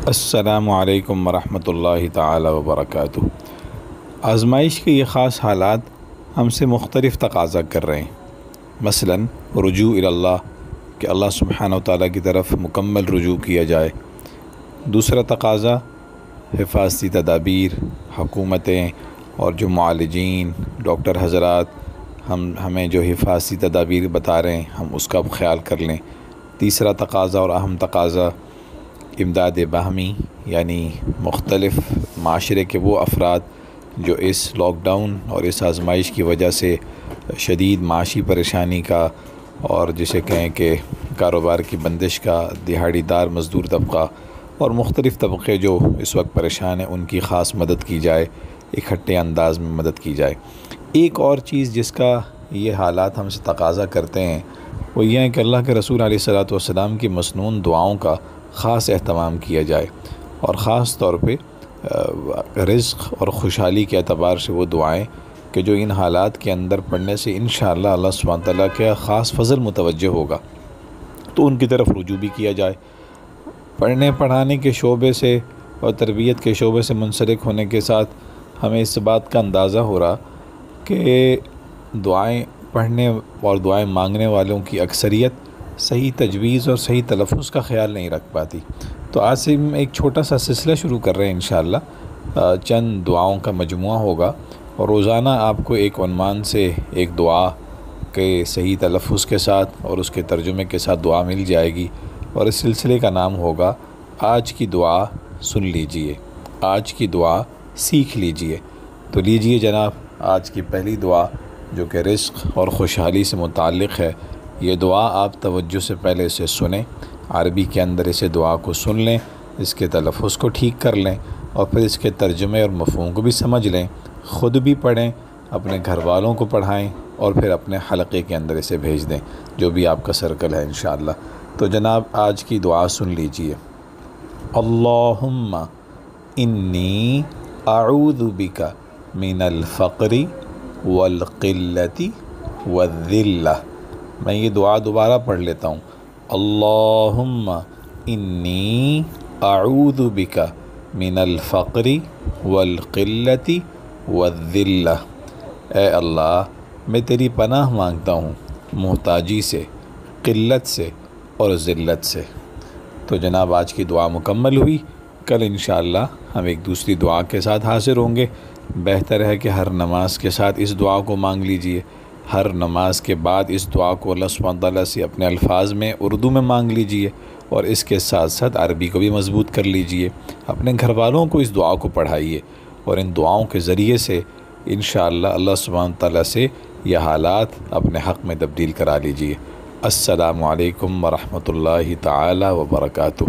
السلام علیکم ورحمۃ اللہ تعالی وبرکاتہ۔ آزمائش کے یہ خاص حالات ہم سے مختلف تقاضا کر رہے ہیں، مثلاً رجوع الی اللہ کہ اللہ سبحانہ و تعالیٰ کی طرف مکمل رجوع کیا جائے۔ دوسرا تقاضا حفاظتی تدابیر، حکومتیں اور جو معالجین ڈاکٹر حضرات ہمیں جو حفاظتی تدابیر بتا رہے ہیں ہم اس کا خیال کر لیں۔ تیسرا تقاضا اور اہم تقاضا امداد باہمی، یعنی مختلف معاشرے کے وہ افراد جو اس لاک ڈاؤن اور اس آزمائش کی وجہ سے شدید معاشی پریشانی کا اور جسے کہیں کہ کاروبار کی بندش کا، دہاڑی دار مزدور طبقہ اور مختلف طبقے جو اس وقت پریشان ہیں ان کی خاص مدد کی جائے، اکٹھے انداز میں مدد کی جائے۔ ایک اور چیز جس کا یہ حالات ہم سے تقاضا کرتے ہیں وہ یہ ہے کہ اللہ کے رسول علیہ الصلوۃ والسلام کی مسنون دعاؤں کا خاص اہتمام کیا جائے، اور خاص طور پہ رزق اور خوشحالی کے اعتبار سے وہ دعائیں کہ جو ان حالات کے اندر پڑھنے سے انشاءاللہ اللہ سبحانہ تعالیٰ کا خاص فضل متوجہ ہوگا، تو ان کی طرف رجوع بھی کیا جائے۔ پڑھنے پڑھانے کے شعبے سے اور تربیت کے شعبے سے منسلک ہونے کے ساتھ ہمیں اس بات کا اندازہ ہو رہا کہ دعائیں پڑھنے اور دعائیں مانگنے والوں کی اکثریت صحیح تجویز اور صحیح تلفظ کا خیال نہیں رکھ پاتی۔ تو آج سے ہم ایک چھوٹا سا سلسلہ شروع کر رہے ہیں انشاءاللہ، چند دعاؤں کا مجموعہ ہوگا، اور روزانہ آپ کو ایک عنوان سے ایک دعا کے صحیح تلفظ کے ساتھ اور اس کے ترجمے کے ساتھ دعا مل جائے گی، اور اس سلسلے کا نام ہوگا آج کی دعا سن لیجئے، آج کی دعا سیکھ لیجئے۔ تو لیجئے جناب آج کی پہلی دعا جو کہ رزق اور خوشحالی سے متعلق ہے۔ یہ دعا آپ توجہ سے پہلے اسے سنیں، عربی کے اندر اسے دعا کو سن لیں، اس کے تلفظ کو ٹھیک کر لیں، اور پھر اس کے ترجمے اور مفہوم کو بھی سمجھ لیں، خود بھی پڑھیں، اپنے گھر والوں کو پڑھائیں، اور پھر اپنے حلقے کے اندر اسے بھیج دیں جو بھی آپ کا سرکل ہے انشاءاللہ۔ تو جناب آج کی دعا سن لیجئے۔ اللہم انی اعوذ بک من الفقر والقلۃ والذلہ۔ میں یہ دعا دوبارہ پڑھ لیتا ہوں۔ اللہم انی اعوذ بک من الفقر والقلۃ والذلہ۔ اے اللہ میں تیری پناہ مانگتا ہوں محتاجی سے، قلت سے اور ذلت سے۔ تو جناب آج کی دعا مکمل ہوئی، کل انشاءاللہ ہم ایک دوسری دعا کے ساتھ حاضر ہوں گے۔ بہتر ہے کہ ہر نماز کے ساتھ اس دعا کو مانگ لیجئے، ہر نماز کے بعد اس دعا کو اللہ سبحانہ تعالیٰ سے اپنے الفاظ میں اردو میں مانگ لیجئے، اور اس کے ساتھ ساتھ عربی کو بھی مضبوط کر لیجئے۔ اپنے گھر والوں کو اس دعا کو پڑھائیے، اور ان دعاؤں کے ذریعے سے انشاءاللہ اللہ سبحانہ تعالیٰ سے یہ حالات اپنے حق میں تبدیل کرا لیجئے۔ السلام علیکم ورحمۃ اللہ تعالی وبرکاتہ۔